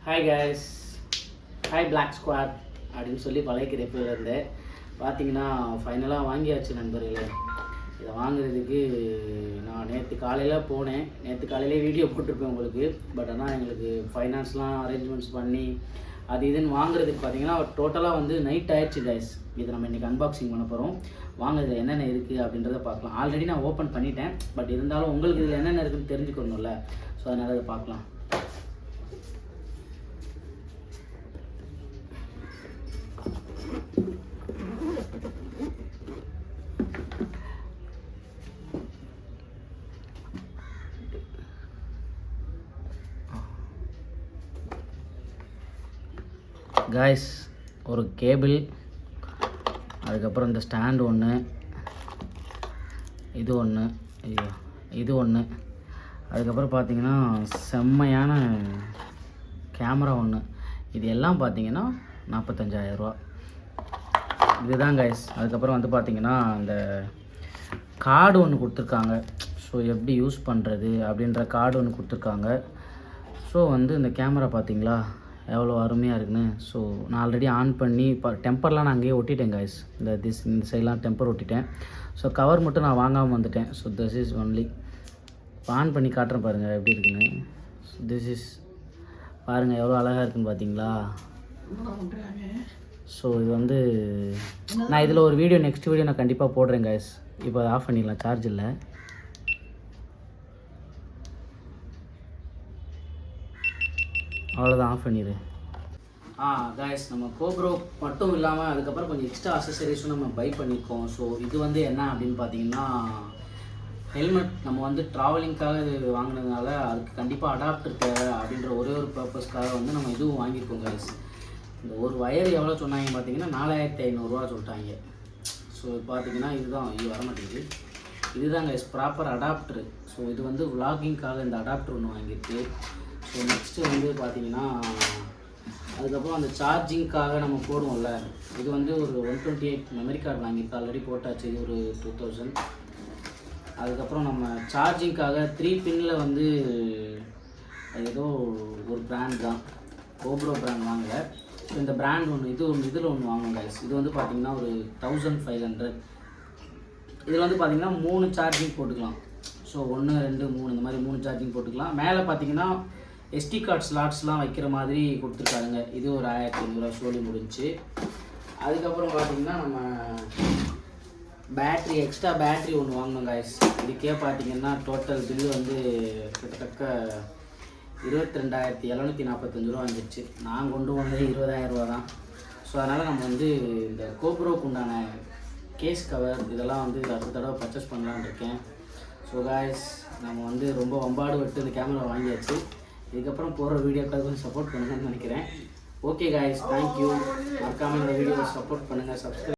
Hi guys, hi black squad அப்படின்னு சொல்லி பழைய இருந்தேன். பார்த்தீங்கன்னா ஃபைனலாக வாங்கியாச்சு நண்பர்களே. இதை வாங்குறதுக்கு நான் நேற்று காலையில் போனேன். நேற்று காலையிலே வீடியோ போட்டிருப்பேன் உங்களுக்கு. பட் ஆனால் எங்களுக்கு ஃபைனான்ஸ்லாம் அரேஞ்ச்மெண்ட்ஸ் பண்ணி அது இதுன்னு வாங்குறதுக்கு பார்த்தீங்கன்னா டோட்டலாக வந்து நைட் ஆயிடுச்சு கைஸ். இதை நம்ம இன்றைக்கி அன்பாக்சிங் பண்ண போகிறோம். வாங்க இதில் என்னென்ன இருக்குது அப்படின்றத பார்க்கலாம். ஆல்ரெடி நான் ஓப்பன் பண்ணிட்டேன். பட் இருந்தாலும் உங்களுக்கு இதில் என்னென்ன இருக்குதுன்னு தெரிஞ்சுக்கணும்ல. ஸோ அதனால் அதை பார்க்கலாம். காய்ஸ், ஒரு கேபிள், அதுக்கப்புறம் இந்த ஸ்டாண்டு ஒன்று, இது ஒன்று, ஐயோ இது ஒன்று, அதுக்கப்புறம் பார்த்தீங்கன்னா செம்மையான கேமரா ஒன்று. இது எல்லாம் பார்த்தீங்கன்னா 45,000 ரூபா. இதுதான் காய்ஸ். அதுக்கப்புறம் வந்து பார்த்தீங்கன்னா அந்த கார்டு ஒன்று கொடுத்துருக்காங்க. ஸோ எப்படி யூஸ் பண்ணுறது அப்படின்ற கார்டு ஒன்று கொடுத்துருக்காங்க. ஸோ வந்து இந்த கேமரா பார்த்தீங்களா எவ்வளோ அருமையாக இருக்குன்னு. ஸோ நான் ஆல்ரெடி ஆன் பண்ணி இப்போ டெம்பர்லாம் நான் அங்கேயே ஒட்டிட்டேன் காய்ஸ். இந்த சைட்லாம் டெம்பர் ஒட்டிட்டேன். ஸோ கவர் மட்டும் நான் வாங்காமல் வந்துட்டேன். So this is only on பண்ணி காட்டுறேன் பாருங்கள் எப்படி இருக்குன்னு. திஸ் இஸ் பாருங்கள் எவ்வளோ அழகாக இருக்குன்னு பார்த்தீங்களா. ஸோ இது வந்து நான் இதில் ஒரு வீடியோ நெக்ஸ்ட் வீடியோ நான் கண்டிப்பாக போடுறேன் காய்ஸ். இப்போ அதை ஆஃப் பண்ணிடலாம், சார்ஜ் இல்லை. அவ்வளோதான், ஆஃப் பண்ணிடு. காய்ஸ், நம்ம GoPro மட்டும் இல்லாமல் அதுக்கப்புறம் கொஞ்சம் எக்ஸ்ட்ரா அக்சசரிஸும் நம்ம பை பண்ணியிருக்கோம். ஸோ இது வந்து என்ன அப்படின்னு பார்த்தீங்கன்னா ஹெல்மெட். நம்ம வந்து ட்ராவலிங்க்காக இது வாங்கினதுனால அதுக்கு கண்டிப்பாக அடாப்டர் தேவை அப்படின்ற ஒரே ஒரு பர்பஸ்க்காக வந்து நம்ம இதுவும் வாங்கியிருக்கோம் காய்ஸ். இந்த ஒரு வயர் எவ்வளோ சொன்னாங்க பார்த்தீங்கன்னா 4,500 சொல்லிட்டாங்க. ஸோ பார்த்தீங்கன்னா இதுதான், இது வரமாட்டேங்குது. இதுதான் காய்ஸ் ப்ராப்பர் அடாப்டரு. ஸோ இது வந்து விலாகிங்க்காக இந்த அடாப்டர் ஒன்று வாங்கியிருக்கு. ஸோ நெக்ஸ்ட்டு வந்து பார்த்திங்கன்னா அதுக்கப்புறம் அந்த சார்ஜிங்க்காக நம்ம போடுவோம்ல, இது வந்து ஒரு 128 மெமரி கார்டு வாங்கியிருக்கு. ஆல்ரெடி போட்டாச்சு. இது ஒரு 2000. அதுக்கப்புறம் நம்ம சார்ஜிங்க்காக 3 பின்னில் வந்து ஏதோ ஒரு பிராண்ட் தான், GoPro பிராண்ட் வாங்கலை. ஸோ இந்த பிராண்ட் ஒன்று இதில் ஒன்று வாங்கணும் கைஸ். இது வந்து பார்த்திங்கன்னா ஒரு 1500. இதில் வந்து பார்த்திங்கன்னா 3 சார்ஜிங் போட்டுக்கலாம். ஸோ 1 2 3 இந்த மாதிரி 3 சார்ஜிங் போட்டுக்கலாம். மேலே பார்த்திங்கன்னா SD கார்டு ஸ்லாட்ஸ்லாம் வைக்கிற மாதிரி கொடுத்துருக்காருங்க. இது ஒரு 1500 சொல்லி முடிஞ்சு. அதுக்கப்புறம் பார்த்திங்கன்னா நம்ம பேட்ரி, எக்ஸ்ட்ரா பேட்ரி ஒன்று வாங்கணும் காய்ஸ். இதுக்கே பார்த்திங்கன்னா டோட்டல் பில்லு வந்து கிட்டத்தட்ட 22,745 ரூபா வந்துடுச்சு. நான் கொண்டு போனதே 20,000 ரூபா தான். ஸோ அதனால் நம்ம வந்து இந்த GoProக்கு உண்டான கேஸ் கவர் இதெல்லாம் வந்து அடுத்த தடவை பர்ச்சேஸ் பண்ணலான்னு இருக்கேன். ஸோ காய்ஸ், நம்ம வந்து ரொம்ப வம்பாடு விட்டு இந்த கேமரா வாங்கியாச்சு. இதுக்கப்புறம் போகிற வீடியோக்காக கொஞ்சம் சப்போர்ட் பண்ணுங்கன்னு நினைக்கிறேன். Okay guys, thank you. மறக்காமல் இந்த வீடியோவை சப்போர்ட் பண்ணுங்கள், சப்ஸ்கிரைப்